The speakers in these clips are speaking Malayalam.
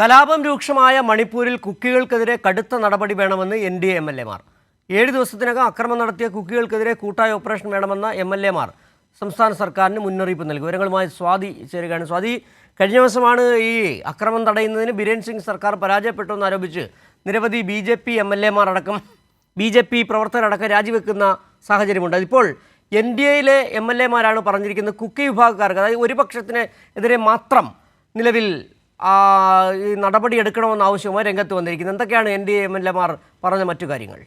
കലാപം രൂക്ഷമായ മണിപ്പൂരിൽ കുക്കികൾക്കെതിരെ കടുത്ത നടപടി വേണമെന്ന് NDA MLA മാർ. 7 ദിവസത്തിനകം അക്രമം നടത്തിയ കുക്കികൾക്കെതിരെ കൂട്ടായ ഓപ്പറേഷൻ വേണമെന്ന MLA മാർ സംസ്ഥാന സർക്കാരിന് മുന്നറിയിപ്പ് നൽകി. വിവരങ്ങളുമായി സ്വാതി ചേരുകയാണ്. സ്വാതി, കഴിഞ്ഞ ദിവസമാണ് ഈ അക്രമം തടയുന്നതിന് ബിരേൻ സിംഗ് സർക്കാർ പരാജയപ്പെട്ടു എന്നാരോപിച്ച് നിരവധി BJP MLA മാർ അടക്കം BJP പ്രവർത്തകരടക്കം രാജിവെക്കുന്ന സാഹചര്യമുണ്ട്. ഇപ്പോൾ NDAയിലെ MLA മാരാണ് പറഞ്ഞിരിക്കുന്നത് കുക്കി വിഭാഗക്കാർക്ക്, അതായത് ഒരു പക്ഷത്തിന് എതിരെ മാത്രം നിലവിൽ ഈ നടപടി എടുക്കണമെന്ന ആവശ്യവുമായി രംഗത്ത് വന്നിരിക്കുന്നത്. എന്തൊക്കെയാണ് NDA MLA മാർ പറഞ്ഞ മറ്റു കാര്യങ്ങൾ?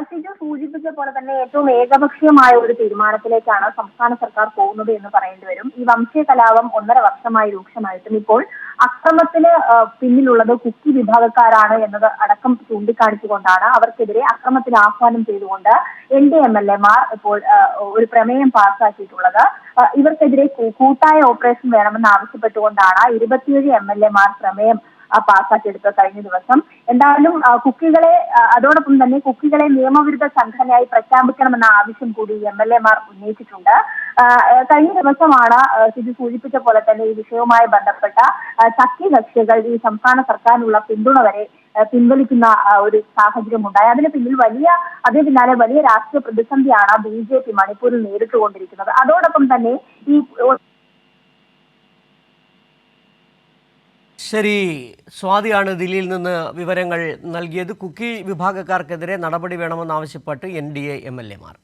സിജു സൂചിപ്പിച്ച പോലെ തന്നെ ഏറ്റവും ഏകപക്ഷീയമായ ഒരു തീരുമാനത്തിലേക്കാണ് സംസ്ഥാന സർക്കാർ പോകുന്നത് എന്ന് പറയേണ്ടി വരും. ഈ വംശീയ കലാപം 1.5 വർഷമായി രൂക്ഷമായിട്ടും ഇപ്പോൾ അക്രമത്തിന് പിന്നിലുള്ളത് കുക്കി വിഭാഗക്കാരാണ് എന്നത് അടക്കം ചൂണ്ടിക്കാണിച്ചുകൊണ്ടാണ് അവർക്കെതിരെ അക്രമത്തിന് ആഹ്വാനം ചെയ്തുകൊണ്ട് NDA MLA മാർ ഇപ്പോൾ ഒരു പ്രമേയം പാസ്സാക്കിയിട്ടുള്ളത്. ഇവർക്കെതിരെ കൂട്ടായ ഓപ്പറേഷൻ വേണമെന്ന് ആവശ്യപ്പെട്ടുകൊണ്ടാണ് 27 MLA മാർ പ്രമേയം പാസ്സാക്കിയെടുത്തത് കഴിഞ്ഞ ദിവസം. എന്തായാലും കുക്കികളെ അതോടൊപ്പം തന്നെ കുക്കികളെ നിയമവിരുദ്ധ സംഘടനയായി പ്രഖ്യാപിക്കണമെന്ന ആവശ്യം കൂടി MLA മാർ ഉന്നയിച്ചിട്ടുണ്ട്. കഴിഞ്ഞ ദിവസമാണ് ഇത് സൂചിപ്പിച്ച പോലെ തന്നെ ഈ വിഷയവുമായി ബന്ധപ്പെട്ട സഖ്യകക്ഷികൾ ഈ സംസ്ഥാന സർക്കാരിനുള്ള പിന്തുണ വരെ പിൻവലിക്കുന്ന ഒരു സാഹചര്യം ഉണ്ടായി. അതിന് പിന്നാലെ വലിയ രാഷ്ട്രീയ പ്രതിസന്ധിയാണ് BJP മണിപ്പൂരിൽ നേരിട്ടുകൊണ്ടിരിക്കുന്നത്. അതോടൊപ്പം തന്നെ ഈ ശരി, സ്വാതിയാണ് ദില്ലിയിൽ നിന്ന് വിവരങ്ങൾ നൽകിയത്. കുക്കി വിഭാഗക്കാർക്കെതിരെ നടപടി വേണമെന്നാവശ്യപ്പെട്ട് NDA MLA മാർ.